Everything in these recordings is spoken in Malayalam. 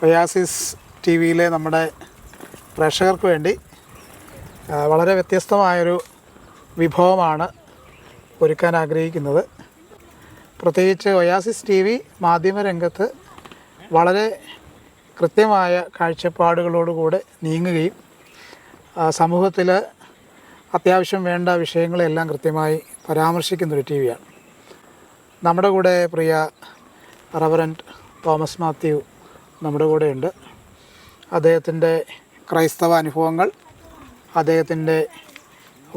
ഒയാസിസ് ടി വിയിലെ നമ്മുടെ പ്രേക്ഷകർക്ക് വേണ്ടി വളരെ വ്യത്യസ്തമായൊരു വിഭവമാണ് ഒരുക്കാൻ ആഗ്രഹിക്കുന്നത്. പ്രത്യേകിച്ച് ഒയാസിസ് ടി വി മാധ്യമരംഗത്ത് വളരെ കൃത്യമായ കാഴ്ചപ്പാടുകളോടുകൂടെ നീങ്ങുകയും സമൂഹത്തിൽ അത്യാവശ്യം വേണ്ട വിഷയങ്ങളെല്ലാം കൃത്യമായി പരാമർശിക്കുന്നൊരു ടി വിയാണ്. നമ്മുടെ കൂടെ പ്രിയ റവറൻറ്റ് തോമസ് മാത്യു നമ്മുടെ കൂടെയുണ്ട്. അദ്ദേഹത്തിൻ്റെ ക്രൈസ്തവ അനുഭവങ്ങൾ, അദ്ദേഹത്തിൻ്റെ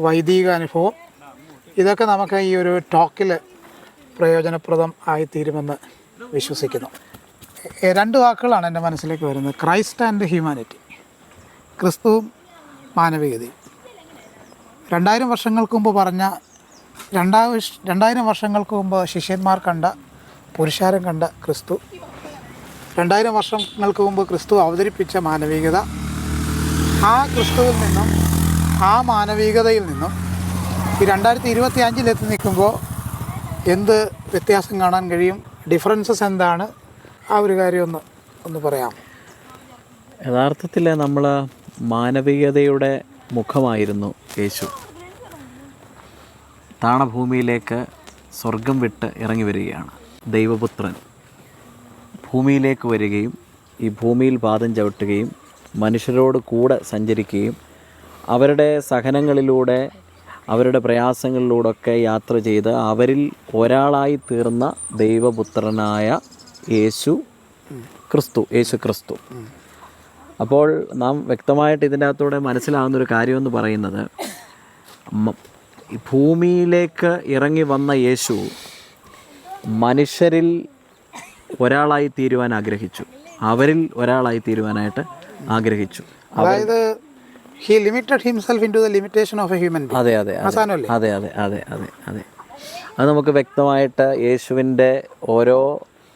വൈദിക അനുഭവം, ഇതൊക്കെ നമുക്ക് ഈ ഒരു ടോക്കിൽ പ്രയോജനപ്രദം ആയിത്തീരുമെന്ന് വിശ്വസിക്കുന്നു. രണ്ട് വാക്കുകളാണ് എൻ്റെ മനസ്സിലേക്ക് വരുന്നത്: ക്രൈസ്റ്റ് ആൻഡ് ഹ്യൂമാനിറ്റി, ക്രിസ്തുവും മാനവികതയും. 2000 വർഷങ്ങൾക്ക് മുമ്പ് പറഞ്ഞ 2000 വർഷങ്ങൾക്ക് മുമ്പ് ശിഷ്യന്മാർ കണ്ട, പുരുഷാരം കണ്ട ക്രിസ്തു, 2000 വർഷങ്ങൾക്ക് മുമ്പ് ക്രിസ്തു അവതരിപ്പിച്ച മാനവികത, ആ ക്രിസ്തുവിൽ നിന്നും ആ മാനവികതയിൽ നിന്നും ഈ 2025 എത്തി നിൽക്കുമ്പോൾ എന്ത് വ്യത്യാസം കാണാൻ കഴിയും? ഡിഫറൻസസ് എന്താണ്? ആ ഒരു കാര്യം ഒന്ന് പറയാം. യഥാർത്ഥത്തിൽ നമ്മൾ മാനവികതയുടെ മുഖമായിരുന്നു യേശു. താണഭൂമിയിലേക്ക് സ്വർഗം വിട്ട് ഇറങ്ങി വരികയാണ്. ദൈവപുത്രൻ ഭൂമിയിലേക്ക് വരികയും ഈ ഭൂമിയിൽ പാദം ചവിട്ടുകയും മനുഷ്യരോട് കൂടെ സഞ്ചരിക്കുകയും അവരുടെ സഹനങ്ങളിലൂടെ അവരുടെ പ്രയാസങ്ങളിലൂടെയൊക്കെ യാത്ര ചെയ്ത് അവരിൽ ഒരാളായി തീർന്ന ദൈവപുത്രനായ യേശു ക്രിസ്തു. അപ്പോൾ നാം വ്യക്തമായിട്ട് ഇതിൻ്റെ അകത്തൂടെ മനസ്സിലാകുന്നൊരു കാര്യമെന്ന് പറയുന്നത്, ഭൂമിയിലേക്ക് ഇറങ്ങി വന്ന യേശു മനുഷ്യരിൽ ഒരാളായി തീരുവാൻ ആഗ്രഹിച്ചു, അവരിൽ ഒരാളായി തീരുവാനായിട്ട് ആഗ്രഹിച്ചു. അതായത് he limited himself into the limitation of a human being. അതെ. അത് നമുക്ക് വ്യക്തമായിട്ട് യേശുവിൻ്റെ ഓരോ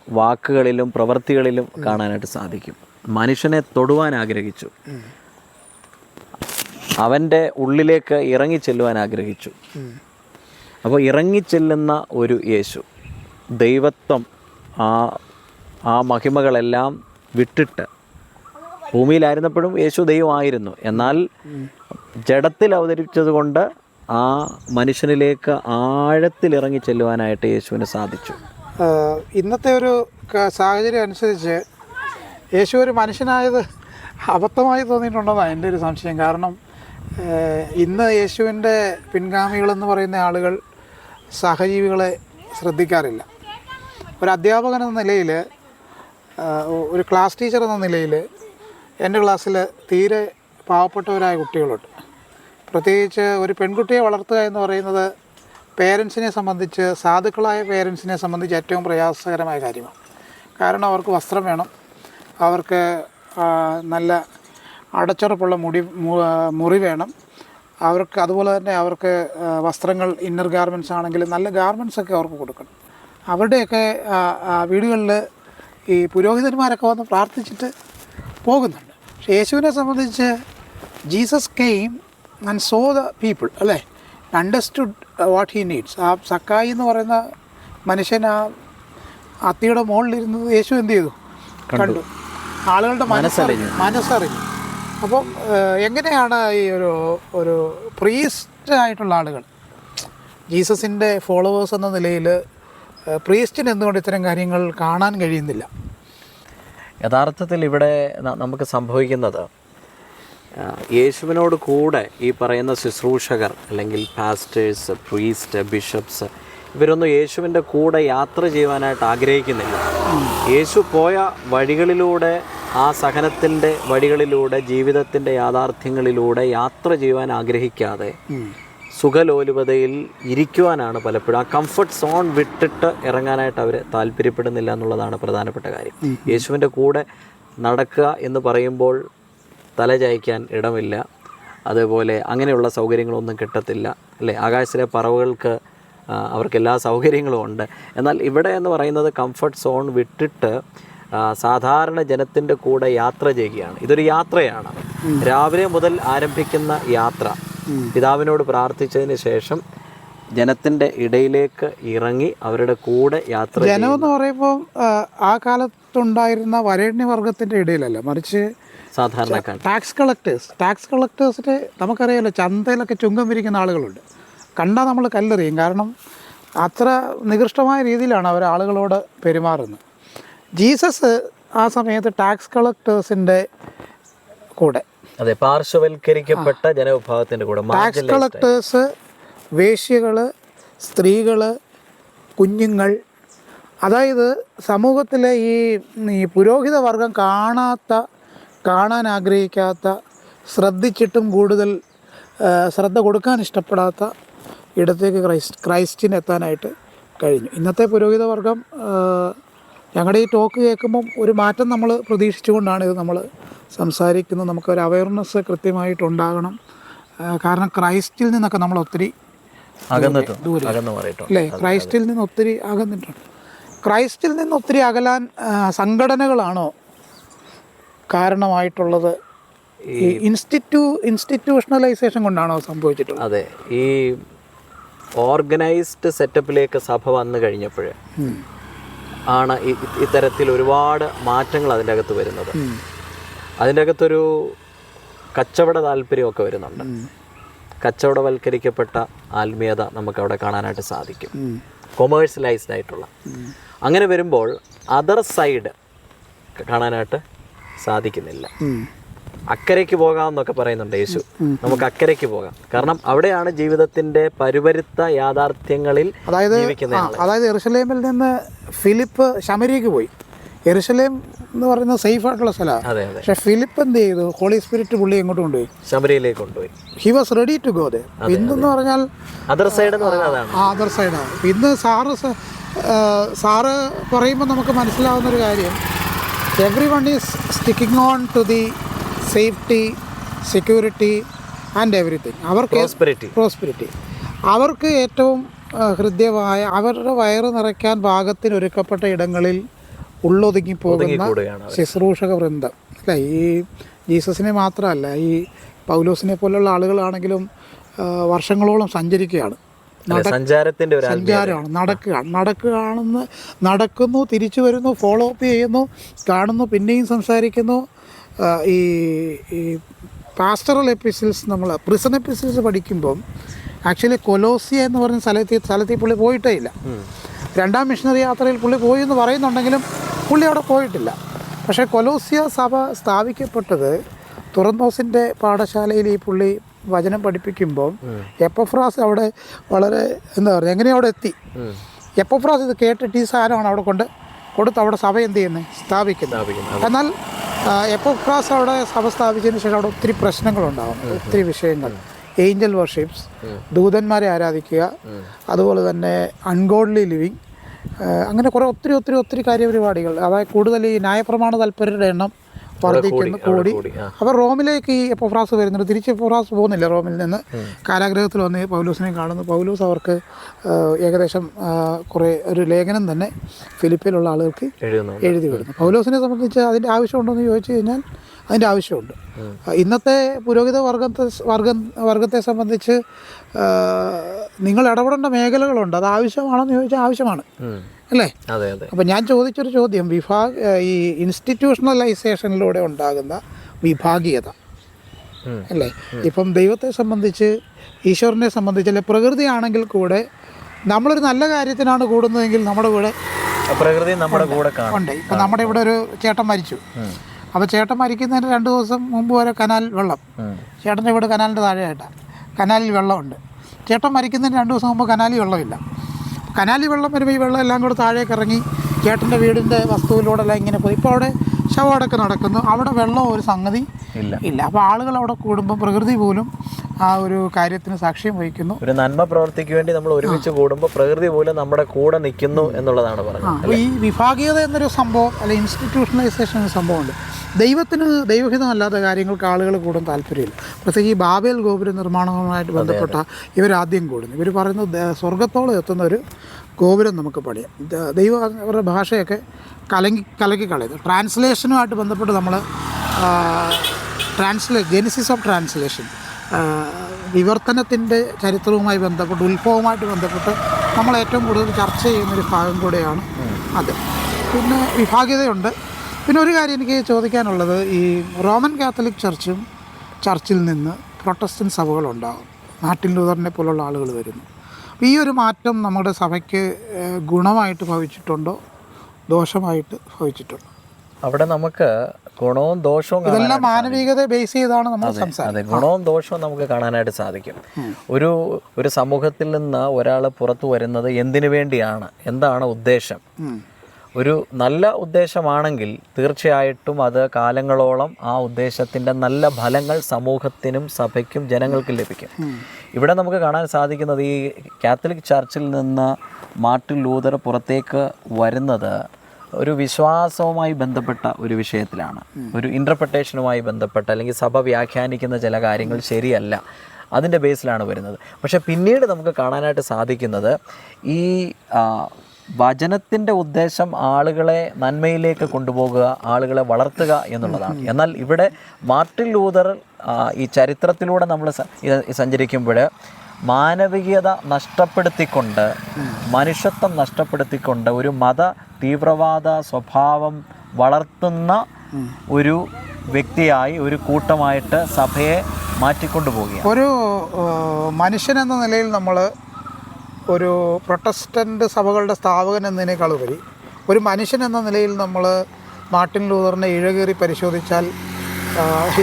വാക്കുകളിലും പ്രവൃത്തികളിലും കാണാനായിട്ട് സാധിക്കും. മനുഷ്യനെ തൊടുവാൻ ആഗ്രഹിച്ചു, അവൻ്റെ ഉള്ളിലേക്ക് ഇറങ്ങിച്ചെല്ലുവാൻ ആഗ്രഹിച്ചു. അപ്പോൾ ഇറങ്ങിച്ചെല്ലുന്ന ഒരു യേശു, ദൈവത്വം, ആ മഹിമകളെല്ലാം വിട്ടിട്ട്, ഭൂമിയിലായിരുന്നപ്പോഴും യേശു ദൈവമായിരുന്നു, എന്നാൽ ജഡത്തിൽ അവതരിച്ചത് കൊണ്ട് ആ മനുഷ്യനിലേക്ക് ആഴത്തിൽ ഇറങ്ങി ചെല്ലുവാനായിട്ട് യേശുവിന് സാധിച്ചു. ഇന്നത്തെ ഒരു സാഹചര്യം അനുസരിച്ച് യേശു ഒരു മനുഷ്യനായത് അബദ്ധമായി തോന്നിയിട്ടുണ്ടെന്നാണ് എൻ്റെ ഒരു സംശയം. കാരണം ഇന്ന് യേശുവിൻ്റെ പിൻഗാമികളെന്ന് പറയുന്ന ആളുകൾ സഹജീവികളെ ശ്രദ്ധിക്കാറില്ല. ഒരു അധ്യാപകൻ എന്ന നിലയിൽ, ഒരു ക്ലാസ് ടീച്ചർ എന്ന നിലയിൽ എൻ്റെ ക്ലാസ്സിൽ തീരെ പാവപ്പെട്ടവരായ കുട്ടികളുണ്ട്. പ്രത്യേകിച്ച് ഒരു പെൺകുട്ടിയെ വളർത്തുക എന്ന് പറയുന്നത് പേരൻസിനെ സംബന്ധിച്ച്, സാധുക്കളായ പേരൻസിനെ സംബന്ധിച്ച് ഏറ്റവും പ്രയാസകരമായ കാര്യമാണ്. കാരണം അവർക്ക് വസ്ത്രം വേണം, അവർക്ക് നല്ല അടച്ചുറപ്പുള്ള മുറി വേണം, അവർക്ക് അതുപോലെ തന്നെ അവർക്ക് വസ്ത്രങ്ങൾ, ഇന്നർ ഗാർമെൻറ്റ്സ് ആണെങ്കിലും നല്ല ഗാർമെൻറ്റ്സൊക്കെ അവർക്ക് കൊടുക്കണം. അവരുടെയൊക്കെ വീടുകളിൽ ഈ പുരോഹിതന്മാരൊക്കെ വന്ന് പ്രാർത്ഥിച്ചിട്ട് പോകുന്നുണ്ട്. പക്ഷേ യേശുവിനെ സംബന്ധിച്ച് Jesus came and so the people, അല്ലേ, അണ്ടർസ്റ്റുഡ് വാട്ട് ഹി നീഡ്സ്. ആ സക്കായി എന്ന് പറയുന്ന മനുഷ്യൻ ആ അത്തിയുടെ മുകളിലിരുന്നത് യേശു എന്ത് ചെയ്തു? കണ്ടു. ആളുകളുടെ മനസ്സറിഞ്ഞു. അപ്പം എങ്ങനെയാണ് ഈ ഒരു പ്രീസ്റ്റ് ആയിട്ടുള്ള ആളുകൾ, ജീസസിൻ്റെ ഫോളോവേഴ്സ് എന്ന നിലയിൽ പ്രീസ്റ്റിന് എന്തുകൊണ്ട് ഇത്തരം കാര്യങ്ങൾ കാണാൻ കഴിയുന്നില്ല? യഥാർത്ഥത്തിൽ ഇവിടെ നമുക്ക് സംഭവിക്കുന്നത്, യേശുവിനോട് കൂടെ ഈ പറയുന്ന ശുശ്രൂഷകർ അല്ലെങ്കിൽ പാസ്റ്റേഴ്സ്, പ്രീസ്റ്റ്, ബിഷപ്സ്, ഇവരൊന്നും യേശുവിൻ്റെ കൂടെ യാത്ര ചെയ്യുവാനായിട്ട് ആഗ്രഹിക്കുന്നില്ല. യേശു പോയ വഴികളിലൂടെ, ആ സഹനത്തിൻ്റെ വഴികളിലൂടെ, ജീവിതത്തിൻ്റെ യാഥാർത്ഥ്യങ്ങളിലൂടെ യാത്ര ചെയ്യുവാൻ ആഗ്രഹിക്കാതെ സുഖലോലുപതയിൽ ഇരിക്കുവാനാണ് പലപ്പോഴും. ആ കംഫർട്ട് സോൺ വിട്ടിട്ട് ഇറങ്ങാനായിട്ട് അവർ താല്പര്യപ്പെടുന്നില്ല എന്നുള്ളതാണ് പ്രധാനപ്പെട്ട കാര്യം. യേശുവിൻ്റെ കൂടെ നടക്കുക എന്ന് പറയുമ്പോൾ തല ചായ്ക്കാൻ ഇടമില്ല, അതുപോലെ അങ്ങനെയുള്ള സൗകര്യങ്ങളൊന്നും കിട്ടത്തില്ല, അല്ലേ? ആകാശത്തിലെ പറവകൾക്ക് അവർക്ക് എല്ലാ സൗകര്യങ്ങളും ഉണ്ട്. എന്നാൽ ഇവിടെ എന്ന് പറയുന്നത് കംഫർട്ട് സോൺ വിട്ടിട്ട് സാധാരണ ജനത്തിൻ്റെ കൂടെ യാത്ര ചെയ്യുകയാണ്. ഇതൊരു യാത്രയാണ്. രാവിലെ മുതൽ ആരംഭിക്കുന്ന യാത്ര, പിതാവിനോട് പ്രാർത്ഥിച്ചതിന് ശേഷം ജനത്തിൻ്റെ ഇടയിലേക്ക് ഇറങ്ങി അവരുടെ കൂടെ യാത്ര ജനം എന്ന് പറയുമ്പോൾ ആ കാലത്തുണ്ടായിരുന്ന വരേണ്യവർഗത്തിൻ്റെ ഇടയിലല്ല, മറിച്ച് സാധാരണക്കാർ, ടാക്സ് കളക്ടേഴ്സിന് നമുക്കറിയാമല്ലോ, ചന്തയിലൊക്കെ ചുങ്കം വിരിക്കുന്ന ആളുകളുണ്ട്. കണ്ടാൽ നമ്മൾ കല്ലെറിയും. കാരണം അത്ര നികൃഷ്ടമായ രീതിയിലാണ് അവർ ആളുകളോട് പെരുമാറുന്നത്. ജീസസ് ആ സമയത്ത് ടാക്സ് കളക്ടേഴ്സിൻ്റെ കൂടെ, അതെ, പാർശ്വവൽക്കരിക്കപ്പെട്ട ജനവിഭാഗത്തിൻ്റെ കൂടെ, ടാക്സ് കളക്ടേഴ്സ്, വേശ്യകൾ, സ്ത്രീകൾ, കുഞ്ഞുങ്ങൾ, അതായത് സമൂഹത്തിലെ ഈ പുരോഹിത വർഗം കാണാൻ ആഗ്രഹിക്കാത്ത, ശ്രദ്ധിച്ചിട്ടും കൂടുതൽ ശ്രദ്ധ കൊടുക്കാൻ ഇഷ്ടപ്പെടാത്ത ഇടത്തേക്ക് ക്രൈസ്റ്റിന് എത്താനായിട്ട് കഴിഞ്ഞു. ഇന്നത്തെ പുരോഹിത വർഗം ഞങ്ങളുടെ ഈ ടോക്ക് കേൾക്കുമ്പം ഒരു മാറ്റം നമ്മൾ പ്രതീക്ഷിച്ചുകൊണ്ടാണ് ഇത് നമ്മൾ സംസാരിക്കുന്നത്. നമുക്കൊരു അവയർനെസ് കൃത്യമായിട്ടുണ്ടാകണം. കാരണം ക്രൈസ്റ്റിൽ നിന്നൊക്കെ നമ്മൾ ഒത്തിരി ദൂരെ അല്ലേ, ക്രൈസ്റ്റിൽ നിന്ന് ഒത്തിരി അകന്നിട്ടുണ്ട്. ക്രൈസ്റ്റിൽ നിന്ന് ഒത്തിരി അകലാൻ സംഘടനകളാണോ കാരണമായിട്ടുള്ളത്? ഈ ഇൻസ്റ്റിറ്റ്യൂഷണലൈസേഷൻ കൊണ്ടാണോ സംഭവിച്ചിട്ടുള്ളത്? അതെ, ഈ ഓർഗനൈസ്ഡ് സെറ്റപ്പിലേക്ക് സഭ വന്നു കഴിഞ്ഞപ്പോൾ ആണ് ഇത്തരത്തിൽ ഒരുപാട് മാറ്റങ്ങൾ അതിൻ്റെ അകത്ത് വരുന്നത്. അതിൻ്റെ അകത്തൊരു കച്ചവട താല്പര്യമൊക്കെ വരുന്നുണ്ട്. കച്ചവടവൽക്കരിക്കപ്പെട്ട ആത്മീയത നമുക്കവിടെ കാണാനായിട്ട് സാധിക്കും, കൊമേഴ്സ്യലൈസ്ഡ് ആയിട്ടുള്ള. അങ്ങനെ വരുമ്പോൾ അതർ സൈഡ് കാണാനായിട്ട് സാധിക്കുന്നില്ല. അക്കരയ്ക്ക് പോകാമെന്നൊക്കെ പറയുന്നുണ്ട് യേശു. നമുക്ക് അക്കരയ്ക്ക് പോകാം, കാരണം അവിടെയാണ് ജീവിതത്തിന്റെ പരുപരുത്ത യാഥാർത്ഥ്യങ്ങളിൽ ജീവിക്കുന്നത്. അതായത് യെരുശലേമിൽ നിന്ന് ഫിലിപ്പ് ശമരിക്ക് പോയി. യെരുശലേം എന്ന് പറയുന്നത് സേഫ് ആയിട്ടുള്ള സ്ഥലമാണ്. പക്ഷെ ഫിലിപ്പ് എന്ത് ചെയ്തു? ഹോളി സ്പിരിറ്റ് പുള്ളി എങ്ങോട്ട് കൊണ്ടുപോയി? ശമരിയിലേക്ക് കൊണ്ടുപോയി. He was ready to go there. ഇന്നെന്ന് പറഞ്ഞാൽ അതർ സൈഡ് എന്ന് പറയുന്നത് അതാണ്. അതർ സൈഡാണ്. ഇന്ന് സാറ് പറയുമ്പോൾ നമുക്ക് മനസ്സിലാവുന്നൊരു കാര്യം, every one is sticking on to the safety, security and everything. അവർക്ക് പ്രോസ്പെരിറ്റി. അവർക്ക് ഏറ്റവും ഹൃദ്യമായ, അവരുടെ വയറ് നിറയ്ക്കാൻ പാകത്തിന് ഒരുക്കപ്പെട്ട ഇടങ്ങളിൽ ഉള്ളൊതുങ്ങി പോകുന്ന ശുശ്രൂഷക വൃന്ദം അല്ല. ഈ ജീസസിനെ മാത്രമല്ല, ഈ പൗലോസിനെ പോലുള്ള ആളുകളാണെങ്കിലും വർഷങ്ങളോളം സഞ്ചരിക്കുകയാണ്. സഞ്ചാരമാണ്, നടക്കുന്നു, തിരിച്ചു വരുന്നു, ഫോളോ അപ്പ് ചെയ്യുന്നു, കാണുന്നു, പിന്നെയും സംസാരിക്കുന്നു. ഈ പാസ്റ്ററൽ എപ്പിസിൽസ്, നമ്മൾ പ്രിസൺ എപ്പിസിൽസ് പഠിക്കുമ്പം ആക്ച്വലി കൊലോസിയ എന്ന് പറഞ്ഞ സ്ഥലത്തിൽ പുള്ളി പോയിട്ടേ ഇല്ല. രണ്ടാം മിഷണറി യാത്രയിൽ പുള്ളി പോയി എന്ന് പറയുന്നുണ്ടെങ്കിലും പുള്ളി അവിടെ പോയിട്ടില്ല. പക്ഷേ കൊലോസിയ സഭ സ്ഥാപിക്കപ്പെട്ടത് തുറന്നോസിൻ്റെ പാഠശാലയിൽ ഈ പുള്ളി വചനം പഠിപ്പിക്കുമ്പോൾ എപ്പഫ്രാസ് അവിടെ വളരെ എന്താ പറയുക, എങ്ങനെയും അവിടെ എത്തി. എപ്പഫ്രാസ് ഇത് കേട്ടിട്ട് ഈ സാധനമാണ് അവിടെ കൊടുത്ത് അവിടെ സഭ എന്ത് ചെയ്യുന്നത്? സ്ഥാപിക്കുന്നത്. എന്നാൽ എപ്പഫ്രാസ് അവിടെ സഭ സ്ഥാപിച്ചതിന് ശേഷം അവിടെ ഒത്തിരി പ്രശ്നങ്ങളുണ്ടാകും, ഒത്തിരി വിഷയങ്ങൾ. ഏഞ്ചൽ വർഷിപ്സ്, ദൂതന്മാരെ ആരാധിക്കുക, അതുപോലെ തന്നെ അൺഗോഡ്ലി ലിവിങ്, അങ്ങനെ കുറേ ഒത്തിരി കാര്യപരിപാടികൾ. അതായത് കൂടുതൽ ഈ ന്യായപ്രമാണ തൽപരരുടെ എണ്ണം വർദ്ധിക്കുന്നു, കൂടി. അപ്പോൾ റോമിലേക്ക് ഈ എപ്പഫ്രാസ് വരുന്നുണ്ട്. തിരിച്ച് എപ്പഫ്രാസ് പോകുന്നില്ല റോമിൽ നിന്ന്. കാരാഗ്രഹത്തിൽ വന്ന് പൗലോസിനെ കാണുന്നു. പൗലോസ് അവർക്ക് ഏകദേശം ഒരു ലേഖനം തന്നെ ഫിലിപ്പിലുള്ള ആളുകൾക്ക് എഴുതി വിടുന്നു. പൗലോസിനെ സംബന്ധിച്ച് അതിൻ്റെ ആവശ്യമുണ്ടോയെന്ന് ചോദിച്ചു കഴിഞ്ഞാൽ അതിൻ്റെ ആവശ്യമുണ്ട്. ഇന്നത്തെ പുരോഹിത വർഗത്തെ സംബന്ധിച്ച് നിങ്ങൾ ഇടപെടേണ്ട മേഖലകളുണ്ട്. അത് ആവശ്യമാണെന്ന് ചോദിച്ചാൽ ആവശ്യമാണ്, അല്ലേ? അപ്പം ഞാൻ ചോദിച്ചൊരു ചോദ്യം, ഈ ഇൻസ്റ്റിറ്റ്യൂഷണലൈസേഷനിലൂടെ ഉണ്ടാകുന്ന വിഭാഗീയത അല്ലേ? ഇപ്പം ദൈവത്തെ സംബന്ധിച്ച്, ഈശ്വരനെ സംബന്ധിച്ച്, അല്ലെ പ്രകൃതിയാണെങ്കിൽ കൂടെ നമ്മളൊരു നല്ല കാര്യത്തിനാണ് കൂടുന്നതെങ്കിൽ നമ്മുടെ കൂടെ പ്രകൃതി നമ്മുടെ കൂടെ ഉണ്ട്. ഇപ്പം നമ്മുടെ ഇവിടെ ഒരു ചേട്ടൻ മരിച്ചു. അപ്പോൾ ചേട്ടൻ മരിക്കുന്നതിന് 2 ദിവസം മുമ്പ് വരെ കനാൽ വെള്ളം, ചേട്ടൻ്റെ വീട് കനാലിൻ്റെ താഴെയായിട്ടാണ്, കനാലിൽ വെള്ളമുണ്ട്. ചേട്ടൻ മരിക്കുന്നതിന് 2 ദിവസം മുമ്പ് കനാലിൽ വെള്ളമില്ല. കനാലിൽ വെള്ളം വരുമ്പോൾ ഈ വെള്ളം എല്ലാം കൂടെ താഴേക്ക് ഇറങ്ങി ചേട്ടൻ്റെ വസ്തുവിലൂടെ എല്ലാം ഇങ്ങനെ പോയി. ഇപ്പോൾ അവിടെ ശവമടക്കം നടക്കുന്നു, അവിടെ വെള്ളം ഒരു സംഗതി ഇല്ല. അപ്പോൾ ആളുകൾ അവിടെ കൂടുമ്പോൾ പ്രകൃതി പോലും ആ ഒരു കാര്യത്തിന് സാക്ഷ്യം വഹിക്കുന്നു. ഒരു നന്മ പ്രവർത്തിക്ക് വേണ്ടി നമ്മൾ ഒരുമിച്ച് കൂടുമ്പോൾ പ്രകൃതി പോലും നമ്മുടെ കൂടെ നിൽക്കുന്നു എന്നുള്ളതാണ് പറഞ്ഞത്. അപ്പോൾ ഈ വിഭാഗീയത എന്നൊരു സംഭവം, അല്ലെ ഇൻസ്റ്റിറ്റ്യൂഷണലൈസേഷൻ എന്ന സംഭവമുണ്ട്. ദൈവഹിതമല്ലാത്ത കാര്യങ്ങൾക്ക് ആളുകൾ കൂടും താല്പര്യമില്ല. പ്രത്യേകിച്ച് ഈ ബാബേൽ ഗോപുര നിർമ്മാണവുമായിട്ട് ബന്ധപ്പെട്ട ഇവരാദ്യം കൂടുന്നു. ഇവർ പറയുന്നത് സ്വർഗത്തോളം എത്തുന്ന ഒരു ഗോപുരം നമുക്ക് പണിയാം. ദൈവം അവരുടെ ഭാഷയൊക്കെ കലക്കി കളയുന്നു. ട്രാൻസ്ലേഷനുമായിട്ട് ബന്ധപ്പെട്ട് നമ്മൾ ജെനിസിസ് ഓഫ് ട്രാൻസ്ലേഷൻ, വിവർത്തനത്തിൻ്റെ ചരിത്രവുമായി ബന്ധപ്പെട്ട് ഉത്ഭവവുമായിട്ട് ബന്ധപ്പെട്ട് നമ്മൾ ഏറ്റവും കൂടുതൽ ചർച്ച ചെയ്യുന്നൊരു ഭാഗം കൂടെയാണ് അത്. പിന്നെ വിഭാഗീയതയുണ്ട്. പിന്നെ ഒരു കാര്യം എനിക്ക് ചോദിക്കാനുള്ളത്, ഈ റോമൻ കാത്തലിക് ചർച്ചിൽ നിന്ന് പ്രൊട്ടസ്റ്റന്റ് സഭകളുണ്ടാകും, മാർട്ടിൻ ലൂതറിനെ പോലുള്ള ആളുകൾ വരുന്നു. അപ്പോൾ ഈ ഒരു മാറ്റം നമ്മുടെ സഭയ്ക്ക് ഗുണമായിട്ട് ഭവിച്ചിട്ടുണ്ടോ ദോഷമായിട്ട് ഭവിച്ചിട്ടുണ്ടോ? അവിടെ നമുക്ക് ഗുണവും ദോഷവും ഇതെല്ലാം മാനവികതയെ ബേസ് ചെയ്താണ് നമ്മൾ സംസാരിക്കുന്നത്. അതെ, ഗുണവും ദോഷവും നമുക്ക് കാണാനായിട്ട് സാധിക്കും. ഒരു സമൂഹത്തിൽ നിന്ന് ഒരാൾ പുറത്തു വരുന്നത് എന്തിനു വേണ്ടിയാണ്, എന്താണ് ഉദ്ദേശം? ഒരു നല്ല ഉദ്ദേശമാണെങ്കിൽ തീർച്ചയായിട്ടും അത് കാലങ്ങളോളം ആ ഉദ്ദേശത്തിൻ്റെ നല്ല ഫലങ്ങൾ സമൂഹത്തിനും സഭയ്ക്കും ജനങ്ങൾക്കും ലഭിക്കും. ഇവിടെ നമുക്ക് കാണാൻ സാധിക്കുന്നത് ഈ കാത്തലിക് ചർച്ചിൽ നിന്ന് മാർട്ടിൻ ലൂതർ പുറത്തേക്ക് വരുന്നത് ഒരു വിശ്വാസവുമായി ബന്ധപ്പെട്ട ഒരു വിഷയത്തിലാണ്, ഒരു ഇൻ്റർപ്രിട്ടേഷനുമായി ബന്ധപ്പെട്ട, അല്ലെങ്കിൽ സഭ വ്യാഖ്യാനിക്കുന്ന ചില കാര്യങ്ങൾ ശരിയല്ല, അതിൻ്റെ ബേസിലാണ് വരുന്നത്. പക്ഷേ പിന്നീട് നമുക്ക് കാണാനായിട്ട് സാധിക്കുന്നത് ഈ വചനത്തിൻ്റെ ഉദ്ദേശം ആളുകളെ നന്മയിലേക്ക് കൊണ്ടുപോകുക, ആളുകളെ വളർത്തുക എന്നുള്ളതാണ്. എന്നാൽ ഇവിടെ മാർട്ടിൻ ലൂതർ ഈ ചരിത്രത്തിലൂടെ നമ്മൾ സഞ്ചരിക്കുമ്പോൾ മാനവികത നഷ്ടപ്പെടുത്തിക്കൊണ്ട്, മനുഷ്യത്വം നഷ്ടപ്പെടുത്തിക്കൊണ്ട് ഒരു മത തീവ്രവാദ സ്വഭാവം വളർത്തുന്ന ഒരു വ്യക്തിയായി, ഒരു കൂട്ടമായിട്ട് സഭയെ മാറ്റിക്കൊണ്ടു പോവുകയാണ്. ഒരു മനുഷ്യനെന്ന നിലയിൽ നമ്മൾ ഒരു പ്രൊട്ടസ്റ്റൻ്റ് സഭകളുടെ സ്ഥാപകൻ എന്നതിനേക്കാൾ ഉപരി ഒരു മനുഷ്യൻ എന്ന നിലയിൽ നമ്മൾ മാർട്ടിൻ ലൂതറിനെ ഇഴകേറി പരിശോധിച്ചാൽ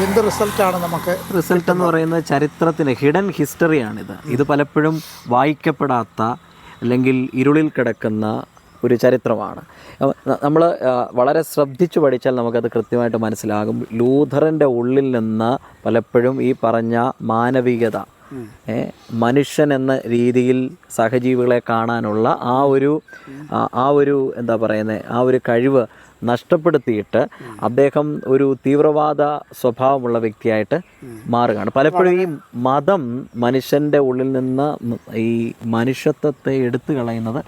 എന്ത് റിസൾട്ടാണ് നമുക്ക്? റിസൾട്ട് എന്ന് പറയുന്നത് ചരിത്രത്തിന് ഹിഡൻ ഹിസ്റ്ററിയാണിത്. ഇത് പലപ്പോഴും വായിക്കപ്പെടാത്ത അല്ലെങ്കിൽ ഇരുളിൽ കിടക്കുന്ന ഒരു ചരിത്രമാണ്. നമ്മൾ വളരെ ശ്രദ്ധിച്ചു പഠിച്ചാൽ നമുക്കത് കൃത്യമായിട്ട് മനസ്സിലാകും. ലൂഥറിൻ്റെ ഉള്ളിൽ നിന്ന് പലപ്പോഴും ഈ പറഞ്ഞ മാനവികത, മനുഷ്യൻ എന്ന രീതിയിൽ സഹജീവികളെ കാണാനുള്ള ആ ഒരു എന്താ പറയുന്നത്, ആ ഒരു കഴിവ് നഷ്ടപ്പെടുത്തിയിട്ട് അദ്ദേഹം ഒരു തീവ്രവാദ സ്വഭാവമുള്ള വ്യക്തിയായിട്ട് മാറുകയാണ്. പലപ്പോഴും ഈ മതം മനുഷ്യൻ്റെ ഉള്ളിൽ നിന്ന് ഈ മനുഷ്യത്വത്തെ എടുത്തു കളയുന്നത്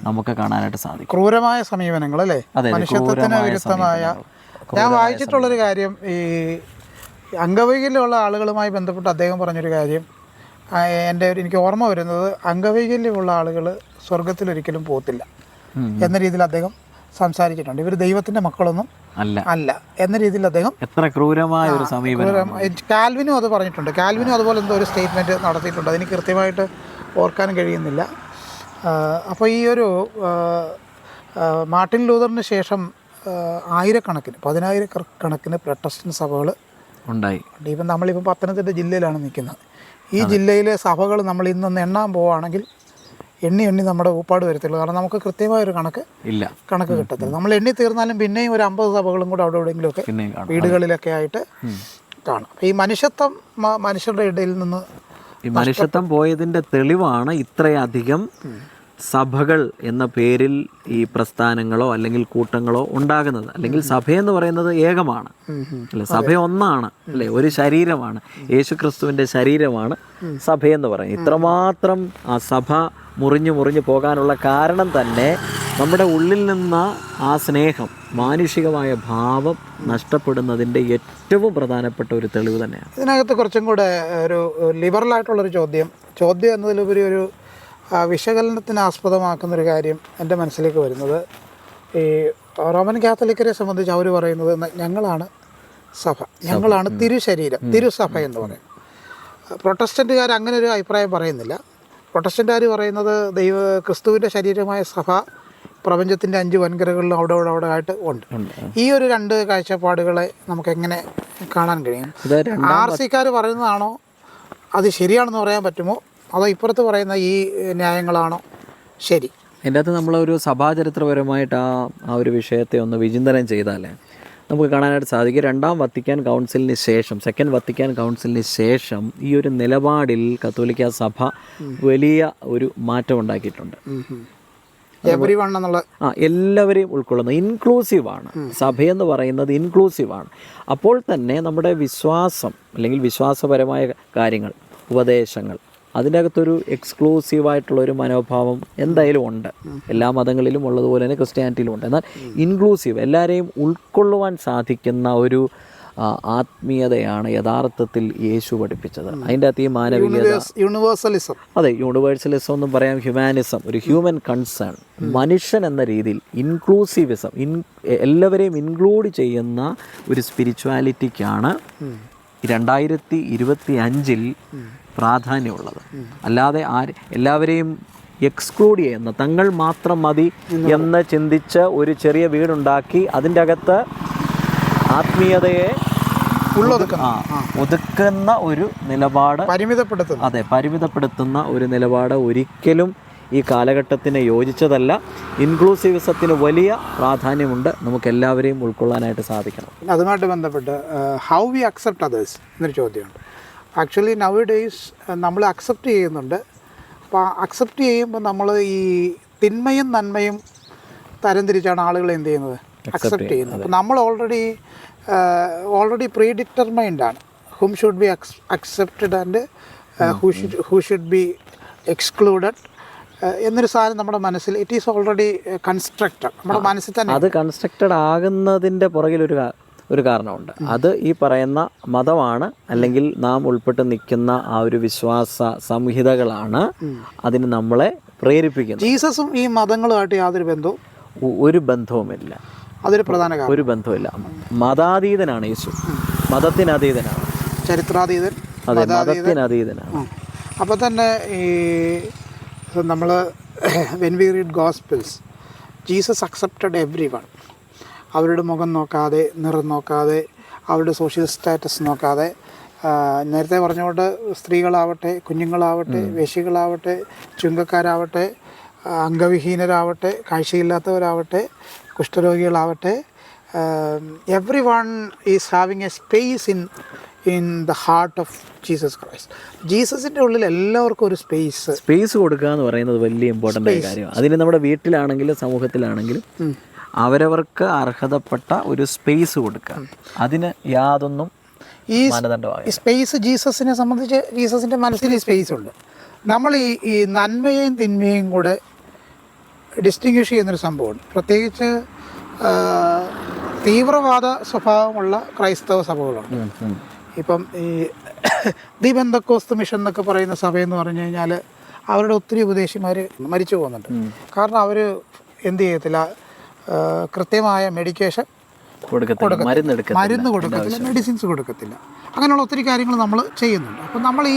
നമുക്ക് കാണാനായിട്ട് സാധിക്കും. ക്രൂരമായ സമീപനങ്ങൾ അല്ലേ, മനുഷ്യത്വത്തിന് വിരുദ്ധമായ. ഞാൻ വായിച്ചിട്ടുള്ളൊരു കാര്യം, ഈ അംഗവൈകല്യമുള്ള ആളുകളുമായി ബന്ധപ്പെട്ട് അദ്ദേഹം പറഞ്ഞൊരു കാര്യം, എനിക്ക് ഓർമ്മ വരുന്നത്, അംഗവൈകല്യമുള്ള ആളുകൾ സ്വർഗത്തിലൊരിക്കലും പോകത്തില്ല എന്ന രീതിയിൽ അദ്ദേഹം സംസാരിച്ചിട്ടുണ്ട്. ഇവർ ദൈവത്തിൻ്റെ മക്കളൊന്നും അല്ല എന്ന രീതിയിൽ അദ്ദേഹം, എത്ര ക്രൂരമായ ഒരു സമീപനം. കാൽവിനും അത് പറഞ്ഞിട്ടുണ്ട്. കാൽവിനും അതുപോലെ എന്തോ ഒരു സ്റ്റേറ്റ്മെൻറ്റ് നടത്തിയിട്ടുണ്ട്, അതിന് കൃത്യമായിട്ട് ഓർക്കാൻ കഴിയുന്നില്ല. അപ്പോൾ ഈ ഒരു മാർട്ടിൻ ലൂതറിന് ശേഷം ആയിരക്കണക്കിന് 10,000 പ്രൊട്ടസ്റ്റന്റ് സഭകൾ ഉണ്ടായി. ഇപ്പം നമ്മളിപ്പം പത്തനംതിട്ട ജില്ലയിലാണ് നിൽക്കുന്നത്. ഈ ജില്ലയിലെ സഭകൾ നമ്മൾ ഇന്നൊന്ന് എണ്ണാൻ പോവുകയാണെങ്കിൽ എണ്ണി നമ്മുടെ ഊപ്പാട് വരത്തുള്ളൂ. കാരണം നമുക്ക് കൃത്യമായൊരു കണക്ക് കിട്ടത്തില്ല. നമ്മൾ എണ്ണി തീർന്നാലും പിന്നെയും ഒരു 50 സഭകളും കൂടെ അവിടെ എവിടെയെങ്കിലുമൊക്കെ വീടുകളിലൊക്കെ ആയിട്ട് കാണും. ഈ മനുഷ്യത്വം മനുഷ്യരുടെ ഇടയിൽ നിന്ന് ഈ മനുഷ്യത്വം പോയതിൻ്റെ തെളിവാണ് ഇത്രയധികം സഭകൾ എന്ന പേരിൽ ഈ പ്രസ്ഥാനങ്ങളോ അല്ലെങ്കിൽ കൂട്ടങ്ങളോ ഉണ്ടാകുന്നത്. അല്ലെങ്കിൽ സഭയെന്ന് പറയുന്നത് ഏകമാണ് അല്ലെ, സഭ ഒന്നാണ് അല്ലേ, ഒരു ശരീരമാണ്, യേശു ക്രിസ്തുവിൻ്റെ ശരീരമാണ് സഭയെന്ന് പറയുന്നത്. ഇത്രമാത്രം ആ സഭ മുറിഞ്ഞു പോകാനുള്ള കാരണം തന്നെ നമ്മുടെ ഉള്ളിൽ നിന്ന് ആ സ്നേഹം, മാനുഷികമായ ഭാവം നഷ്ടപ്പെടുന്നതിൻ്റെ ഏറ്റവും പ്രധാനപ്പെട്ട ഒരു തെളിവ് തന്നെയാണ്. ഇതിനകത്ത് കുറച്ചും കൂടെ ഒരു ലിബറലായിട്ടുള്ളൊരു ചോദ്യം എന്നതിലുപരി ഒരു വിശകലനത്തിന് ആസ്പദമാക്കുന്നൊരു കാര്യം എൻ്റെ മനസ്സിലേക്ക് വരുന്നത്, ഈ റോമൻ കാത്തലിക്കരെ സംബന്ധിച്ച് അവർ പറയുന്നത് ഞങ്ങളാണ് സഭ, ഞങ്ങളാണ് തിരുശരീരം, തിരുസഭ എന്ന് പറയും. പ്രൊട്ടസ്റ്റൻറ്റുകാർ അങ്ങനെ ഒരു അഭിപ്രായം പറയുന്നില്ല. പ്രൊട്ടസ്റ്റൻറ്റുകാർ പറയുന്നത് ക്രിസ്തുവിൻ്റെ ശരീരമായ സഭ പ്രപഞ്ചത്തിൻ്റെ 5 വൻകരകളിലും അവിടെ ആയിട്ട് ഉണ്ട്. ഈ ഒരു 2 കാഴ്ചപ്പാടുകളെ നമുക്ക് എങ്ങനെ കാണാൻ കഴിയും? ആർസിക്കാർ പറയുന്നതാണോ അത് ശരിയാണെന്ന് പറയാൻ പറ്റുമോ, അതോ ഇപ്പുറത്ത് പറയുന്ന ഈ ന്യായങ്ങളാണോ ശരി? എൻ്റെ അകത്ത് നമ്മളൊരു സഭാചരിത്രപരമായിട്ട് ആ ഒരു വിഷയത്തെ ഒന്ന് വിചിന്തനം ചെയ്താലേ നമുക്ക് കാണാനായിട്ട് സാധിക്കും. 2ാം വത്തിക്കാൻ കൗൺസിലിന് ശേഷം, 2nd വത്തിക്കാൻ കൗൺസിലിന് ശേഷം ഈ ഒരു നിലപാടിൽ കത്തോലിക്ക സഭ വലിയ ഒരു മാറ്റം ഉണ്ടാക്കിയിട്ടുണ്ട്. എല്ലാവരെയും ഉൾക്കൊള്ളുന്ന ഇൻക്ലൂസീവാണ് സഭയെന്ന് പറയുന്നത്, ഇൻക്ലൂസീവാണ്. അപ്പോൾ തന്നെ നമ്മുടെ വിശ്വാസം അല്ലെങ്കിൽ വിശ്വാസപരമായ കാര്യങ്ങൾ, ഉപദേശങ്ങൾ, അതിൻ്റെ അകത്തൊരു എക്സ്ക്ലൂസീവായിട്ടുള്ളൊരു മനോഭാവം എന്തായാലും ഉണ്ട്. എല്ലാ മതങ്ങളിലും ഉള്ളതുപോലെ തന്നെ ക്രിസ്ത്യാനിറ്റിയിലും ഉണ്ട്. എന്നാൽ ഇൻക്ലൂസീവ്, എല്ലാവരെയും ഉൾക്കൊള്ളുവാൻ സാധിക്കുന്ന ഒരു ആത്മീയതയാണ് യഥാർത്ഥത്തിൽ യേശു പഠിപ്പിച്ചത്. അതിൻ്റെ അകത്ത് ഈ മാനവികത, യൂണിവേഴ്സലിസം, അതെ, യൂണിവേഴ്സലിസം എന്നും പറയാം, ഹ്യൂമാനിസം, ഒരു ഹ്യൂമൻ കൺസേൺ, മനുഷ്യൻ എന്ന രീതിയിൽ ഇൻക്ലൂസീവിസം, എല്ലാവരെയും ഇൻക്ലൂഡ് ചെയ്യുന്ന ഒരു സ്പിരിച്വാലിറ്റിക്കാണ് 2025 പ്രാധാന്യമുള്ളത്. അല്ലാതെ എല്ലാവരെയും എക്സ്ക്ലൂഡ് ചെയ്യുന്ന, തങ്ങൾ മാത്രം മതി എന്ന് ചിന്തിച്ച് ഒരു ചെറിയ വീടുണ്ടാക്കി അതിൻ്റെ അകത്ത് ആത്മീയതയെ ഒതുക്കുന്ന ഒരു നിലപാട്, പരിമിതപ്പെടുത്തുന്ന ഒരു നിലപാട് ഒരിക്കലും ഈ കാലഘട്ടത്തിന് യോജിച്ചതല്ല. ഇൻക്ലൂസീവിസത്തിന് വലിയ പ്രാധാന്യമുണ്ട്, നമുക്ക് എല്ലാവരെയും ഉൾക്കൊള്ളാനായിട്ട് സാധിക്കണം. അതുമായിട്ട് ബന്ധപ്പെട്ട് ഹൗ വി അക്സെപ്റ്റ് അതേഴ്സ് എന്നൊരു ചോദ്യമുണ്ട്. ആക്ച്വലി നൗ ഡേയ്സ് നമ്മൾ അക്സെപ്റ്റ് ചെയ്യുന്നുണ്ട്. അപ്പോൾ അക്സെപ്റ്റ് ചെയ്യുമ്പോൾ നമ്മൾ ഈ തിന്മയും നന്മയും തരംതിരിച്ചാണ് ആളുകൾ എന്ത് ചെയ്യുന്നത്, അക്സെപ്റ്റ് ചെയ്യുന്നത്. അപ്പോൾ നമ്മൾ ഓൾറെഡി പ്രീ ഡിറ്റർമൈൻഡ് ആണ് whom should be accepted and who should be excluded എന്നൊരു സാധനം നമ്മുടെ മനസ്സിൽ ഇറ്റ് ഈസ് ഓൾറെഡി കൺസ്ട്രക്റ്റഡ്, നമ്മുടെ മനസ്സിൽ തന്നെ. അത് കൺസ്ട്രക്റ്റഡ് ആകുന്നതിൻ്റെ പുറകിലൊരു കാരണമുണ്ട്. അത് ഈ പറയുന്ന മതമാണ്, അല്ലെങ്കിൽ നാം ഉൾപ്പെട്ട് നിൽക്കുന്ന ആ ഒരു വിശ്വാസ സംഹിതകളാണ് അതിന് നമ്മളെ പ്രേരിപ്പിക്കുന്നത്. ജീസസും ഈ മതങ്ങളുമായിട്ട് യാതൊരു ബന്ധവും, ഒരു ബന്ധവുമില്ല. അതൊരു പ്രധാന കാര്യം. ഒരു ബന്ധവുമില്ല. മതാതീതനാണ് യേശു, മതത്തിനതീതനാണ്, ചരിത്രാതീതൻ, അതെ, മതത്തിനതീതനാണ്. അപ്പോൾ തന്നെ ഈ നമ്മൾ when we read gospels, Jesus accepted every one. അവരുടെ മുഖം നോക്കാതെ, നിറം നോക്കാതെ, അവരുടെ സോഷ്യൽ സ്റ്റാറ്റസ് നോക്കാതെ, നേരത്തെ പറഞ്ഞുകൊണ്ട് സ്ത്രീകളാവട്ടെ, കുഞ്ഞുങ്ങളാവട്ടെ, വേശ്യകളാവട്ടെ, ചുങ്കക്കാരാവട്ടെ, അംഗവിഹീനരാവട്ടെ, കാഴ്ചയില്ലാത്തവരാവട്ടെ, കുഷ്ഠരോഗികളാവട്ടെ, every one is having a space in the heart of Jesus Christ. ജീസസിൻ്റെ ഉള്ളിൽ എല്ലാവർക്കും ഒരു സ്പേസ് കൊടുക്കുക എന്ന് പറയുന്നത് വലിയ ഇമ്പോർട്ടൻ്റ് ആയ കാര്യമാണ്. അതിന് നമ്മുടെ വീട്ടിലാണെങ്കിലും സമൂഹത്തിലാണെങ്കിലും അവരവർക്ക് അർഹതപ്പെട്ട ഒരു സ്പേസ് കൊടുക്കുക. അതിന് യാതൊന്നും ഈ സ്പേസ് ജീസസിനെ സംബന്ധിച്ച് ജീസസിൻ്റെ മനസ്സിൽ ഈ സ്പേസ് ഉണ്ട്. നമ്മൾ ഈ നന്മയെയും തിന്മയും കൂടെ ഡിസ്റ്റിങ്വിഷ് ചെയ്യുന്നൊരു സംഭവമുണ്ട്. പ്രത്യേകിച്ച് തീവ്രവാദ സ്വഭാവമുള്ള ക്രൈസ്തവ സഭകളുണ്ട്. ഇപ്പം ഈ ദി ബെന്തക്കോസ്ത് മിഷൻ എന്നൊക്കെ പറയുന്ന സഭയെന്ന് പറഞ്ഞു കഴിഞ്ഞാൽ അവരുടെ ഒത്തിരി ഉപദേശിമാർ മരിച്ചു പോകുന്നുണ്ട്. കാരണം അവർ എന്ത് ചെയ്യത്തില്ല, കൃത്യമായ മെഡിക്കേഷൻ കൊടുക്കത്തില്ല, മരുന്ന് കൊടുക്കത്തില്ല, മെഡിസിൻസ് കൊടുക്കത്തില്ല. അങ്ങനെയുള്ള ഒത്തിരി കാര്യങ്ങൾ നമ്മൾ ചെയ്യുന്നുണ്ട്. അപ്പം നമ്മൾ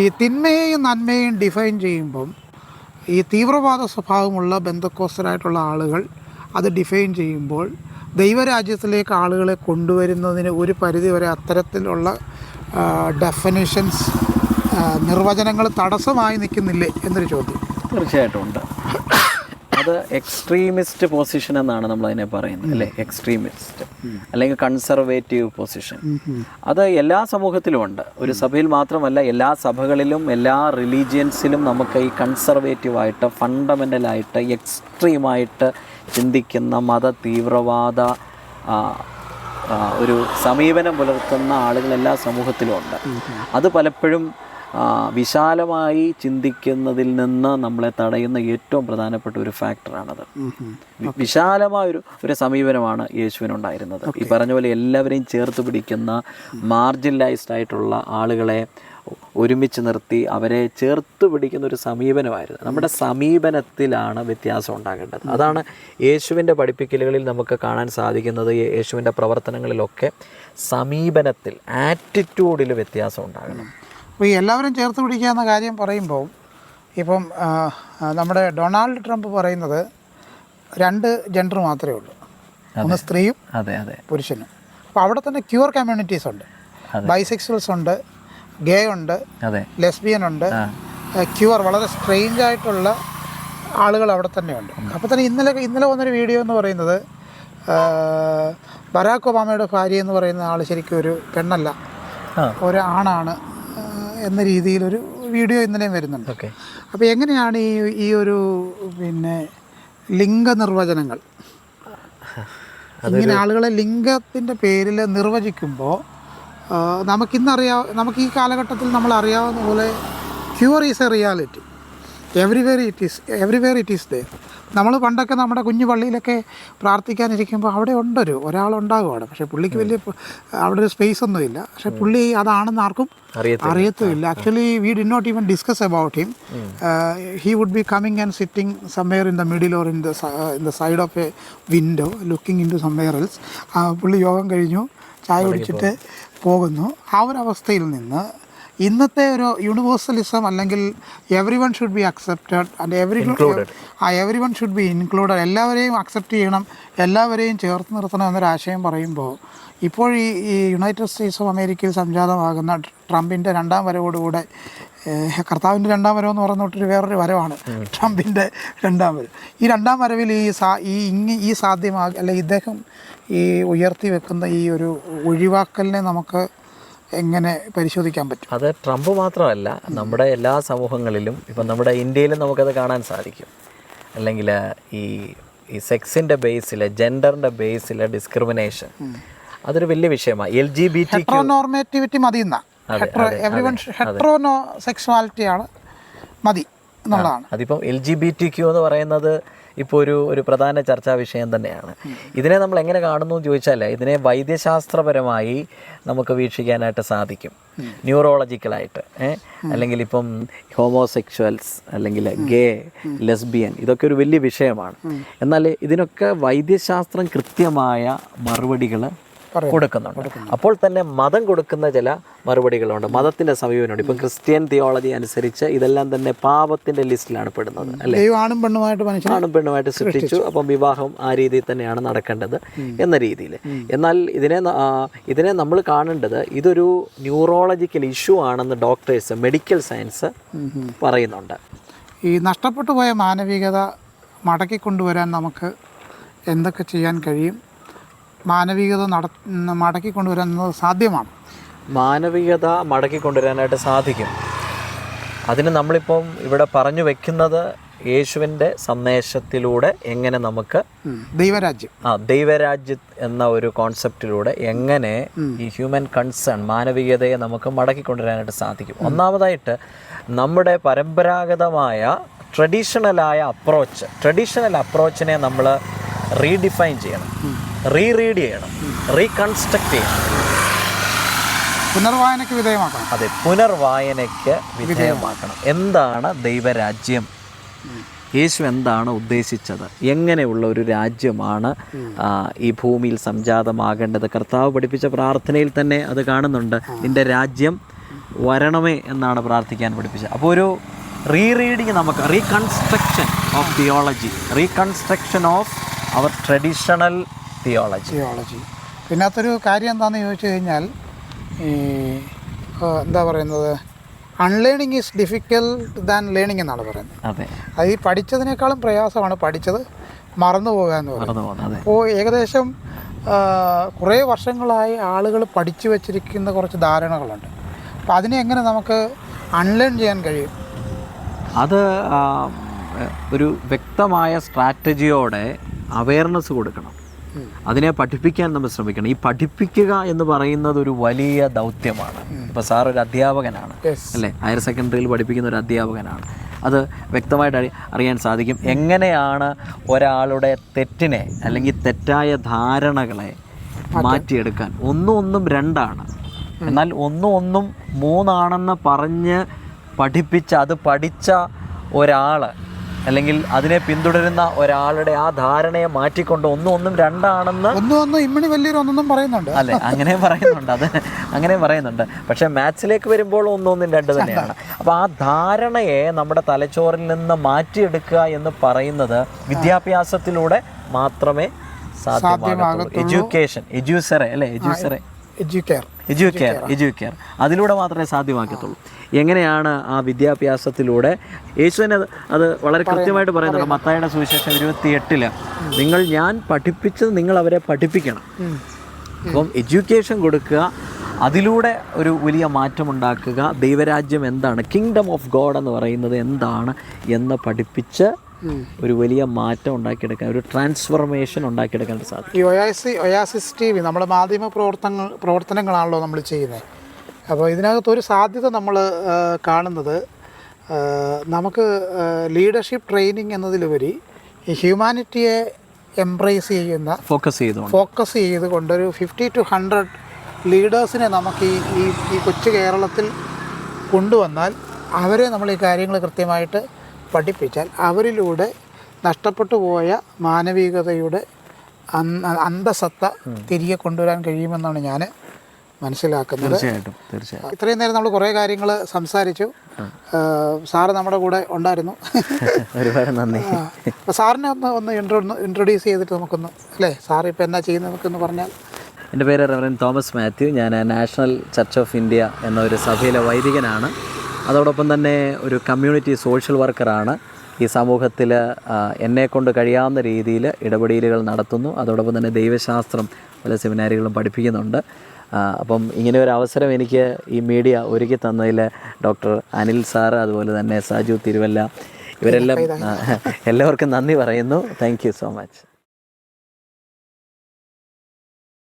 ഈ തിന്മയെയും നന്മയെയും ഡിഫൈൻ ചെയ്യുമ്പം ഈ തീവ്രവാദ സ്വഭാവമുള്ള ബന്ധക്കോസ്തരായിട്ടുള്ള ആളുകൾ അത് ഡിഫൈൻ ചെയ്യുമ്പോൾ ദൈവരാജ്യത്തിലേക്ക് ആളുകളെ കൊണ്ടുവരുന്നതിന് ഒരു പരിധിവരെ അത്തരത്തിലുള്ള ഡെഫിനിഷൻസ്, നിർവചനങ്ങൾ തടസ്സമായി നിൽക്കുന്നില്ലേ എന്നൊരു ചോദ്യം തീർച്ചയായിട്ടും ഉണ്ട്. അത് എക്സ്ട്രീമിസ്റ്റ് പൊസിഷൻ എന്നാണ് നമ്മളതിനെ പറയുന്നത്, അല്ലേ? എക്സ്ട്രീമിസ്റ്റ് അല്ലെങ്കിൽ കൺസർവേറ്റീവ് പൊസിഷൻ. അത് എല്ലാ സമൂഹത്തിലും ഉണ്ട്. ഒരു സഭയിൽ മാത്രമല്ല, എല്ലാ സഭകളിലും എല്ലാ റിലീജിയൻസിലും നമുക്ക് ഈ കൺസർവേറ്റീവായിട്ട്, ഫണ്ടമെൻ്റലായിട്ട്, എക്സ്ട്രീമായിട്ട് ചിന്തിക്കുന്ന മത തീവ്രവാദ ഒരു സമീപനം പുലർത്തുന്ന ആളുകൾ എല്ലാ സമൂഹത്തിലും ഉണ്ട്. അത് പലപ്പോഴും വിശാലമായി ചിന്തിക്കുന്നതിൽ നിന്ന് നമ്മളെ തടയുന്ന ഏറ്റവും പ്രധാനപ്പെട്ട ഒരു ഫാക്ടറാണത്. വിശാലമായ ഒരു സമീപനമാണ് യേശുവിനുണ്ടായിരുന്നത്. ഈ പറഞ്ഞ പോലെ എല്ലാവരെയും ചേർത്ത് പിടിക്കുന്ന, മാർജിനലൈസ്ഡ് ആയിട്ടുള്ള ആളുകളെ ഒരുമിച്ച് നിർത്തി അവരെ ചേർത്ത് പിടിക്കുന്ന ഒരു സമീപനമായിരുന്നു. നമ്മുടെ സമീപനത്തിലാണ് വ്യത്യാസം ഉണ്ടാകേണ്ടത്. അതാണ് യേശുവിൻ്റെ പഠിപ്പിക്കലുകളിൽ നമുക്ക് കാണാൻ സാധിക്കുന്നത്. യേശുവിൻ്റെ പ്രവർത്തനങ്ങളിലൊക്കെ സമീപനത്തിൽ, ആറ്റിറ്റ്യൂഡിൽ വ്യത്യാസം ഉണ്ടാകണം. അപ്പോൾ ഈ എല്ലാവരും ചേർത്ത് പിടിക്കുക എന്ന കാര്യം പറയുമ്പോൾ, ഇപ്പം നമ്മുടെ ഡൊണാൾഡ് ട്രംപ് പറയുന്നത് 2 ജെൻഡർ മാത്രമേ ഉള്ളൂ, ഒന്ന് സ്ത്രീയും പുരുഷനും. അപ്പോൾ അവിടെ തന്നെ ക്യൂർ കമ്മ്യൂണിറ്റീസ് ഉണ്ട്, ബൈസെക്സ്വൽസ് ഉണ്ട്, ഗേ ഉണ്ട്, ലെസ്ബിയൻ ഉണ്ട്, ക്യൂർ വളരെ സ്ട്രെയിഞ്ച് ആയിട്ടുള്ള ആളുകൾ അവിടെ തന്നെ ഉണ്ട്. അപ്പോൾ തന്നെ ഇന്നലെ വന്നൊരു വീഡിയോ എന്ന് പറയുന്നത് ബരാക്ക് ഒബാമയുടെ ഭാര്യ എന്ന് പറയുന്ന ആൾ ശരിക്കും ഒരു പെണ്ണല്ല, ഒരു ആണാണ് എന്ന രീതിയിലൊരു വീഡിയോ ഇന്നലെയും വരുന്നുണ്ട്. അപ്പോൾ എങ്ങനെയാണ് ഈ ഒരു ലിംഗനിർവചനങ്ങൾ, ഇങ്ങനെ ആളുകളെ ലിംഗത്തിൻ്റെ പേരിൽ നിർവചിക്കുമ്പോൾ നമുക്ക് ഈ കാലഘട്ടത്തിൽ നമ്മൾ അറിയാവുന്ന പോലെ cure is a reality, everywhere it is there. നമ്മൾ പണ്ടൊക്കെ നമ്മുടെ കുഞ്ഞു പള്ളിയിലൊക്കെ പ്രാർത്ഥിക്കാനിരിക്കുമ്പോൾ അവിടെ ഒരാളുണ്ടാകും അവിടെ. പക്ഷേ പുള്ളിക്ക് വലിയ അവിടെ ഒരു സ്പേസ് ഒന്നുമില്ല. പക്ഷേ പുള്ളി അതാണെന്ന് ആർക്കും അറിയത്തുമില്ല. Actually we did not even discuss about him. He would be coming and sitting somewhere in the middle or in the side of a window looking into somewhere else. പുള്ളി യോഗം കഴിഞ്ഞു, ചായ കുടിച്ചിട്ട് പോകുന്നു. ആ ഒരവസ്ഥയിൽ നിന്ന് ഇന്നത്തെ ഒരു യൂണിവേഴ്സലിസം അല്ലെങ്കിൽ every one should be accepted and every one should be included, എല്ലാവരെയും അക്സെപ്റ്റ് ചെയ്യണം, എല്ലാവരെയും ചേർത്ത് നിർത്തണം എന്നൊരാശയം പറയുമ്പോൾ ഇപ്പോൾ ഈ യുണൈറ്റഡ് സ്റ്റേറ്റ്സ് ഓഫ് അമേരിക്കയിൽ സംജാതമാകുന്ന ട്രംപിൻ്റെ രണ്ടാം വരവോടുകൂടെ, കർത്താവിൻ്റെ രണ്ടാം വരവ് എന്ന് പറഞ്ഞിട്ടൊരു വേറൊരു വരവാണ് ട്രംപിൻ്റെ രണ്ടാം വരവ്. ഈ രണ്ടാം വരവിൽ ഈ സാധ്യമാകും അല്ലെങ്കിൽ ഇദ്ദേഹം ഈ ഉയർത്തി വെക്കുന്ന ഈ ഒരു ഒഴിവാക്കലിനെ നമുക്ക് എങ്ങനെ പരിശോധിക്കാൻ പറ്റും? അത് ട്രംപ് മാത്രമല്ല, നമ്മുടെ എല്ലാ സമൂഹങ്ങളിലും ഇപ്പം നമ്മുടെ ഇന്ത്യയിലും നമുക്കത് കാണാൻ സാധിക്കും. അല്ലെങ്കിൽ ഈ സെക്സിൻ്റെ ബേസിൽ, ജെൻഡറിൻ്റെ ബേസിൽ ഡിസ്ക്രിമിനേഷൻ അതൊരു വലിയ വിഷയമാണ്. LGBT ഹെട്രോനോർമേറ്റിവിറ്റി മതി എന്നാ, ഹെട്രോനോ സെക്സ്വാലിറ്റിയാണ് മതി എന്നുള്ളതാണ്. അതിപ്പം LGBTQ എന്ന് പറയുന്നത് ഇപ്പോൾ ഒരു പ്രധാന ചർച്ചാ വിഷയം തന്നെയാണ്. ഇതിനെ നമ്മൾ എങ്ങനെ കാണുന്നു എന്ന് ചോദിച്ചാൽ, ഇതിനെ വൈദ്യശാസ്ത്രപരമായി നമുക്ക് വീക്ഷിക്കാനായിട്ട് സാധിക്കും, ന്യൂറോളജിക്കലായിട്ട്. അല്ലെങ്കിൽ ഇപ്പം ഹോമോസെക്ഷൽസ് അല്ലെങ്കിൽ ഗേ, ലെസ്ബിയൻ, ഇതൊക്കെ ഒരു വലിയ വിഷയമാണ്. എന്നാൽ ഇതിനൊക്കെ വൈദ്യശാസ്ത്രം കൃത്യമായ മറുപടികൾ കൊടുക്കുന്നുണ്ട്. അപ്പോൾ തന്നെ മതം കൊടുക്കുന്ന ചില മറുപടികളുണ്ട്, മതത്തിന്റെ സമീപനമുണ്ട്. ഇപ്പം ക്രിസ്ത്യൻ തിയോളജി അനുസരിച്ച് ഇതെല്ലാം തന്നെ പാപത്തിന്റെ ലിസ്റ്റിലാണ് പെടുന്നത്, അല്ലേ? ആണും പെണ്ണുമായിട്ട് സൃഷ്ടിച്ചു, അപ്പം വിവാഹം ആ രീതിയിൽ തന്നെയാണ് നടക്കേണ്ടത് എന്ന രീതിയിൽ. എന്നാൽ ഇതിനെ നമ്മൾ കാണേണ്ടത് ഇതൊരു ന്യൂറോളജിക്കൽ ഇഷ്യൂ ആണെന്ന് ഡോക്ടേഴ്സ്, മെഡിക്കൽ സയൻസ് പറയുന്നുണ്ട്. ഈ നഷ്ടപ്പെട്ടു പോയ മാനവികത മടക്കിക്കൊണ്ടുവരാൻ നമുക്ക് എന്തൊക്കെ ചെയ്യാൻ കഴിയും? മാനവികത മടക്കിക്കൊണ്ടുവരാൻ സാധ്യമാണ്. മാനവികത മടക്കിക്കൊണ്ടുവരാനായിട്ട് സാധിക്കും. അതിന് നമ്മളിപ്പം ഇവിടെ പറഞ്ഞു വെക്കുന്നത് യേശുവിൻ്റെ സന്ദേശത്തിലൂടെ എങ്ങനെ നമുക്ക് ദൈവരാജ്യം എന്ന ഒരു കോൺസെപ്റ്റിലൂടെ എങ്ങനെ ഈ ഹ്യൂമൻ കൺസേൺ, മാനവികതയെ നമുക്ക് മടക്കിക്കൊണ്ടുവരാനായിട്ട് സാധിക്കും. ഒന്നാമതായിട്ട് നമ്മുടെ പരമ്പരാഗതമായ ട്രഡീഷണൽ അപ്രോച്ചിനെ നമ്മൾ റീഡിഫൈൻ ചെയ്യണം, റീഡ് ചെയ്യണം, റീകൺസ്ട്രക്ട് ചെയ്യണം, പുനർവായനയ്ക്ക് വിധേയമാക്കണം. അതെ, പുനർവായനയ്ക്ക് വിധേയമാക്കണം. എന്താണ് ദൈവരാജ്യം? യേശു എന്താണ് ഉദ്ദേശിച്ചത്? എങ്ങനെയുള്ള ഒരു രാജ്യമാണ് ഈ ഭൂമിയിൽ സംജാതമാകേണ്ടത്? കർത്താവ് പഠിപ്പിച്ച പ്രാർത്ഥനയിൽ തന്നെ അത് കാണുന്നുണ്ട്. നിൻ്റെ രാജ്യം വരണമേ എന്നാണ് പ്രാർത്ഥിക്കാൻ പഠിപ്പിച്ചത്. അപ്പോൾ ഒരു റീഡിങ് നമുക്ക്, reconstruction of theology, reconstruction of our traditional theology. പിന്നത്തൊരു കാര്യം എന്താണെന്ന് ചോദിച്ചു കഴിഞ്ഞാൽ, എന്താ പറയുന്നത്, unlearning is difficult than learning എന്നാണ് പറയുന്നത്. അതെ, അത് ഈ പഠിച്ചതിനേക്കാളും പ്രയാസമാണ് പഠിച്ചത് മറന്നു പോകുക എന്ന് പറയുന്നത്. അപ്പോൾ ഏകദേശം കുറേ വർഷങ്ങളായി ആളുകൾ പഠിച്ചു വച്ചിരിക്കുന്ന കുറച്ച് ധാരണകളുണ്ട്. അപ്പോൾ അതിനെ എങ്ങനെ നമുക്ക് അൺലേൺ ചെയ്യാൻ കഴിയും? അത് ഒരു വ്യക്തമായ സ്ട്രാറ്റജിയോടെ അവയർനെസ് കൊടുക്കണം, അതിനെ പഠിപ്പിക്കാൻ നമ്മൾ ശ്രമിക്കണം. ഈ പഠിപ്പിക്കുക എന്ന് പറയുന്നത് ഒരു വലിയ ദൗത്യമാണ്. ഇപ്പോൾ സാർ ഒരു അധ്യാപകനാണ്, അല്ലേ? ഹയർ സെക്കൻഡറിയിൽ പഠിപ്പിക്കുന്ന ഒരു അധ്യാപകനാണ്. അത് വ്യക്തമായിട്ട് അറിയാൻ സാധിക്കും എങ്ങനെയാണ് ഒരാളുടെ തെറ്റിനെ അല്ലെങ്കിൽ തെറ്റായ ധാരണകളെ മാറ്റിയെടുക്കാൻ. ഒന്നും രണ്ടാണ്, എന്നാൽ ഒന്നും മൂന്നാണെന്ന് പറഞ്ഞ് പഠിപ്പിച്ച, അത് പഠിച്ച ഒരാൾ അല്ലെങ്കിൽ അതിനെ പിന്തുടരുന്ന ഒരാളുടെ ആ ധാരണയെ മാറ്റിക്കൊണ്ട് ഒന്നും രണ്ടാണെന്ന് ഇമ്മിണി വലിയൊരു ഒന്നും പറയുന്നുണ്ട്, അല്ലേ? അങ്ങനെ പറയുന്നുണ്ട്, അത് അങ്ങനെ പറയുന്നുണ്ട്. പക്ഷേ മാത്സിലേക്ക് വരുമ്പോൾ ഒന്നും രണ്ട് തന്നെയാണ്. അപ്പോൾ ആ ധാരണയെ നമ്മുടെ തലച്ചോറിൽ നിന്ന് മാറ്റിയെടുക്കുക എന്ന് പറയുന്നത് വിദ്യാഭ്യാസത്തിലൂടെ മാത്രമേ സാധ്യമാകൂ. എഡ്യൂക്കെയർ അതിലൂടെ മാത്രമേ സാധ്യമാക്കത്തുള്ളൂ. എങ്ങനെയാണ് ആ വിദ്യാഭ്യാസത്തിലൂടെ? യേശുവിനെ അത് വളരെ കൃത്യമായിട്ട് പറയുന്നുണ്ട്. മത്തായിയുടെ സുവിശേഷം 28 ഞാൻ പഠിപ്പിച്ചത് നിങ്ങൾ അവരെ പഠിപ്പിക്കണം. അപ്പം എഡ്യൂക്കേഷൻ കൊടുക്കുക, അതിലൂടെ ഒരു വലിയ മാറ്റമുണ്ടാക്കുക. ദൈവരാജ്യം എന്താണ്, കിങ്ഡം ഓഫ് ഗോഡ് എന്ന് പറയുന്നത് എന്താണ് എന്ന് പഠിപ്പിച്ച് ഒരു വലിയ മാറ്റം ഉണ്ടാക്കിയെടുക്കാൻ, ഒരു ട്രാൻസ്ഫോർമേഷൻ ഉണ്ടാക്കിയെടുക്കാൻ സാധിക്കും. ഈ ഒയാസിസ് TV നമ്മുടെ മാധ്യമ പ്രവർത്തനങ്ങളാണല്ലോ നമ്മൾ ചെയ്യുന്നത്. അപ്പോൾ ഇതിനകത്തൊരു സാധ്യത നമ്മൾ കാണുന്നത്, നമുക്ക് ലീഡർഷിപ്പ് ട്രെയിനിങ് എന്നതിലുപരി ഈ ഹ്യൂമാനിറ്റിയെ എംബ്രേസ് ചെയ്യുന്ന ഫോക്കസ് ചെയ്തുകൊണ്ട് ഒരു 50 to 100 ലീഡേഴ്സിനെ നമുക്ക് ഈ കൊച്ചു കേരളത്തിൽ കൊണ്ടുവന്നാൽ അവരെ നമ്മൾ ഈ കാര്യങ്ങൾ കൃത്യമായിട്ട് പഠിപ്പിച്ചാൽ അവരിലൂടെ നഷ്ടപ്പെട്ടു പോയ മാനവികതയുടെ അന്തസത്ത തിരികെ കൊണ്ടുവരാൻ കഴിയുമെന്നാണ് ഞാൻ മനസ്സിലാക്കുന്നത്. തീർച്ചയായിട്ടും. ഇത്രയും നേരം നമ്മൾ കുറേ കാര്യങ്ങൾ സംസാരിച്ചു. സാറ് നമ്മുടെ കൂടെ ഉണ്ടായിരുന്നു. ഒരുപാട് നന്ദി. അപ്പോൾ സാറിനെ ഒന്ന് ഇൻട്രൊഡ്യൂസ് ചെയ്തിട്ട് നമുക്കൊന്ന് അല്ലേ, സാർ ഇപ്പോൾ എന്നാ ചെയ്യുന്നത് നമുക്കൊന്ന് പറഞ്ഞാൽ. എൻ്റെ പേര് റെവറൻഡ് തോമസ് മാത്യു. ഞാൻ നാഷണൽ ചർച്ച് ഓഫ് ഇന്ത്യ എന്ന ഒരു സഭയിലെ വൈദികനാണ്. അതോടൊപ്പം തന്നെ ഒരു കമ്മ്യൂണിറ്റി സോഷ്യൽ വർക്കറാണ്. ഈ സമൂഹത്തിൽ എന്നെക്കൊണ്ട് കഴിയാവുന്ന രീതിയിൽ ഇടപെടലുകൾ നടത്തുന്നു. അതോടൊപ്പം തന്നെ ദൈവശാസ്ത്രം പല സെമിനാറുകളും പഠിപ്പിക്കുന്നുണ്ട്. അപ്പം ഇങ്ങനെ ഒരു അവസരം എനിക്ക് ഈ മീഡിയ ഒരുക്കി തന്നതിൽ ഡോക്ടർ അനിൽ സാറ്, അതുപോലെ തന്നെ സാജു തിരുവല്ല, ഇവരെല്ലാം എല്ലാവർക്കും നന്ദി പറയുന്നു. Thank you so much.